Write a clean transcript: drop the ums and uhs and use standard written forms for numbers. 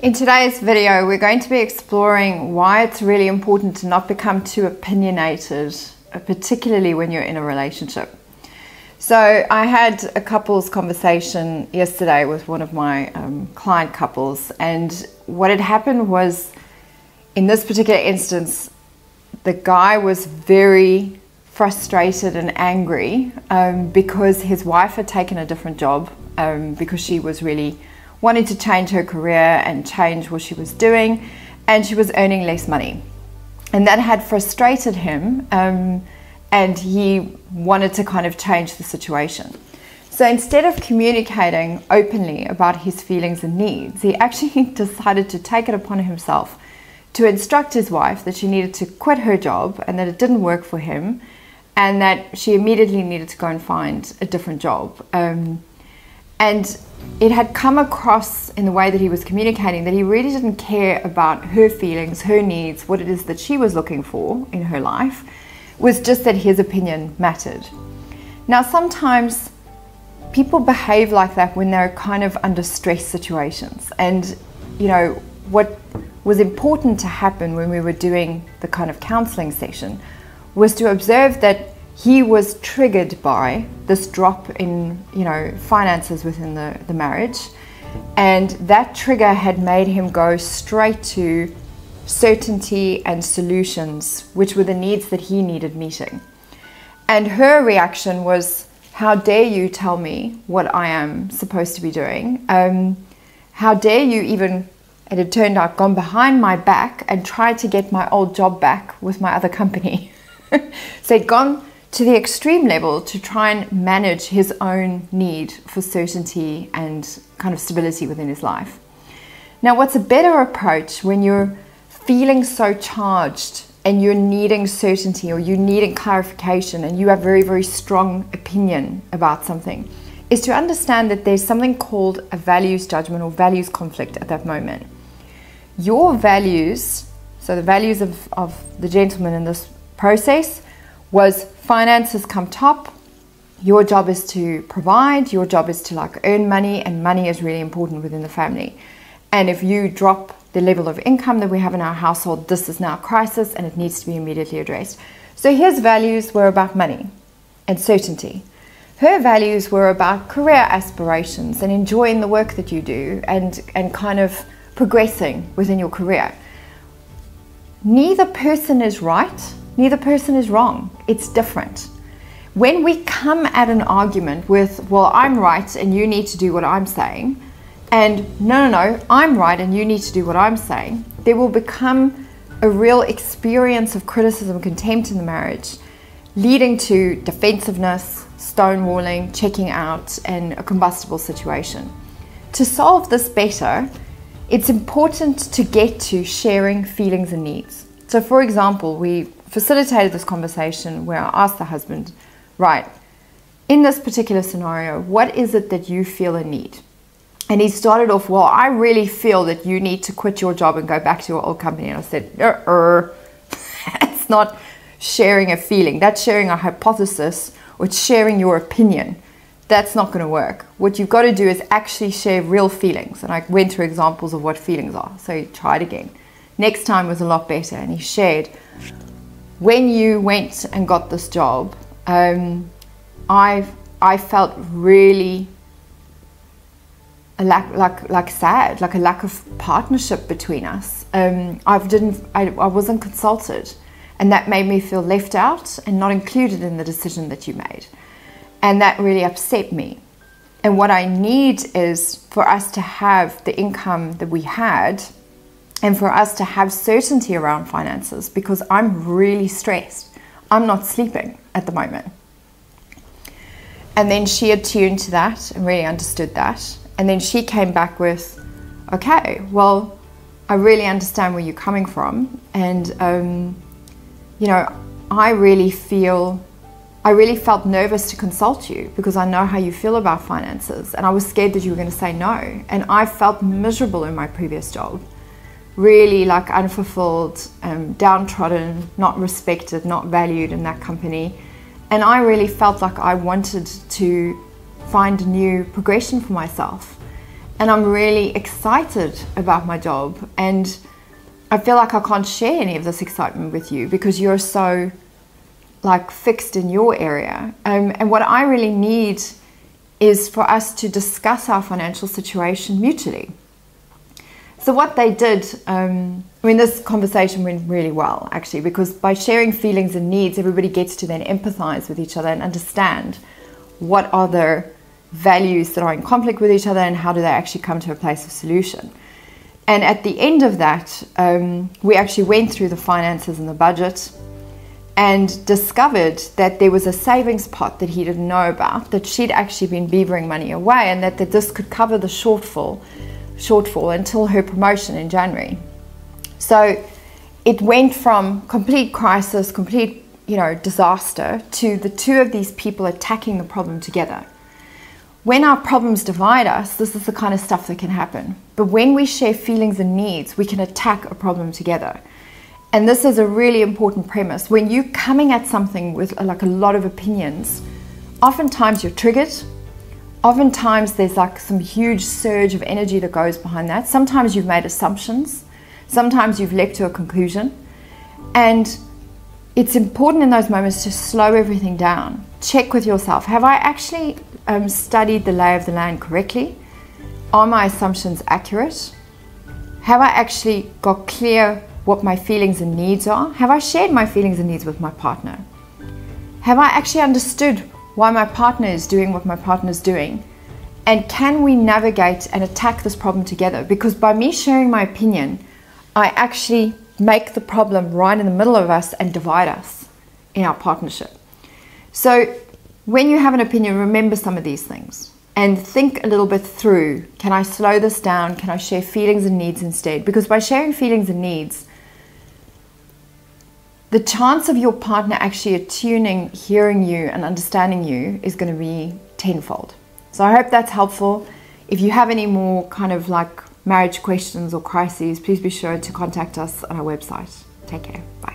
In today's video, we're going to be exploring why it's really important to not become too opinionated, particularly when you're in a relationship. So I had a couples conversation yesterday with one of my client couples, and what had happened was, in this particular instance, the guy was very frustrated and angry because his wife had taken a different job because she was really wanting to change her career and change what she was doing, and she was earning less money. And that had frustrated him, and he wanted to kind of change the situation. So instead of communicating openly about his feelings and needs, he actually decided to take it upon himself to instruct his wife that she needed to quit her job and that it didn't work for him, and that she immediately needed to go and find a different job. And it had come across in the way that he was communicating that he really didn't care about her feelings, her needs, what it is that she was looking for in her life. It was just that his opinion mattered. Now, sometimes people behave like that when they're kind of under stress situations. And, you know, what was important to happen when we were doing the kind of counseling session was to observe that he was triggered by this drop in, finances within the marriage, and that trigger had made him go straight to certainty and solutions, which were the needs that he needed meeting. And her reaction was, "How dare you tell me what I am supposed to be doing? How dare you even," and it turned out, gone behind my back and tried to get my old job back with my other company. So he'd gone to the extreme level to try and manage his own need for certainty and kind of stability within his life. Now, what's a better approach when you're feeling so charged and you're needing certainty or you're needing clarification and you have very, very strong opinion about something, is to understand that there's something called a values judgment or values conflict at that moment. Your values, so the values of the gentleman in this process, was finances come top. Your job is to provide, your job is to earn money, and money is really important within the family. And if you drop the level of income that we have in our household, this is now a crisis and it needs to be immediately addressed. So his values were about money and certainty. Her values were about career aspirations and enjoying the work that you do and kind of progressing within your career. Neither person is right. Neither person is wrong. It's different. When we come at an argument with, well, I'm right and you need to do what I'm saying, and no, I'm right and you need to do what I'm saying, there will become a real experience of criticism, contempt in the marriage, leading to defensiveness, stonewalling, checking out, and a combustible situation. To solve this better, it's important to get to sharing feelings and needs. So for example, we facilitated this conversation where I asked the husband, right, in this particular scenario, what is it that you feel a need? And he started off, well, I really feel that you need to quit your job and go back to your old company. And I said, that's not sharing a feeling. That's sharing a hypothesis, or it's sharing your opinion. That's not going to work. What you've got to do is actually share real feelings. And I went through examples of what feelings are. So he tried again. Next time was a lot better. And he shared, when you went and got this job, I felt really sad, like a lack of partnership between us. I wasn't consulted, and that made me feel left out and not included in the decision that you made, and that really upset me. And what I need is for us to have the income that we had, and for us to have certainty around finances, because I'm really stressed. I'm not sleeping at the moment. And then she attuned to that and really understood that. And then she came back with, okay, well, I really understand where you're coming from. And, I really felt nervous to consult you because I know how you feel about finances. And I was scared that you were going to say no. And I felt miserable in my previous job. Really unfulfilled, downtrodden, not respected, not valued in that company. And I really felt like I wanted to find a new progression for myself. and I'm really excited about my job, and I feel like I can't share any of this excitement with you because you're so like fixed in your area. And what I really need is for us to discuss our financial situation mutually. So what they did, this conversation went really well, actually, because by sharing feelings and needs, everybody gets to then empathize with each other and understand what are their values that are in conflict with each other and how do they actually come to a place of solution. And at the end of that, we actually went through the finances and the budget and discovered that there was a savings pot that he didn't know about, that she'd actually been beavering money away, and that this could cover the shortfall until her promotion in January. So it went from complete crisis, complete disaster, to the two of these people attacking the problem together. When our problems divide us, this is the kind of stuff that can happen. But when we share feelings and needs, we can attack a problem together. And this is a really important premise. When you're coming at something with like a lot of opinions, oftentimes you're triggered. Oftentimes there's like some huge surge of energy that goes behind that. Sometimes you've made assumptions. Sometimes you've leapt to a conclusion. And it's important in those moments to slow everything down. Check with yourself. Have I actually studied the lay of the land correctly? Are my assumptions accurate? Have I actually got clear what my feelings and needs are? Have I shared my feelings and needs with my partner? Have I actually understood why my partner is doing what my partner is doing? And can we navigate and attack this problem together? Because by me sharing my opinion, I actually make the problem right in the middle of us and divide us in our partnership. So when you have an opinion, remember some of these things and think a little bit through. Can I slow this down? Can I share feelings and needs instead? Because by sharing feelings and needs, the chance of your partner actually attuning, hearing you and understanding you is going to be tenfold. So I hope that's helpful. If you have any more kind of like marriage questions or crises, please be sure to contact us on our website. Take care. Bye.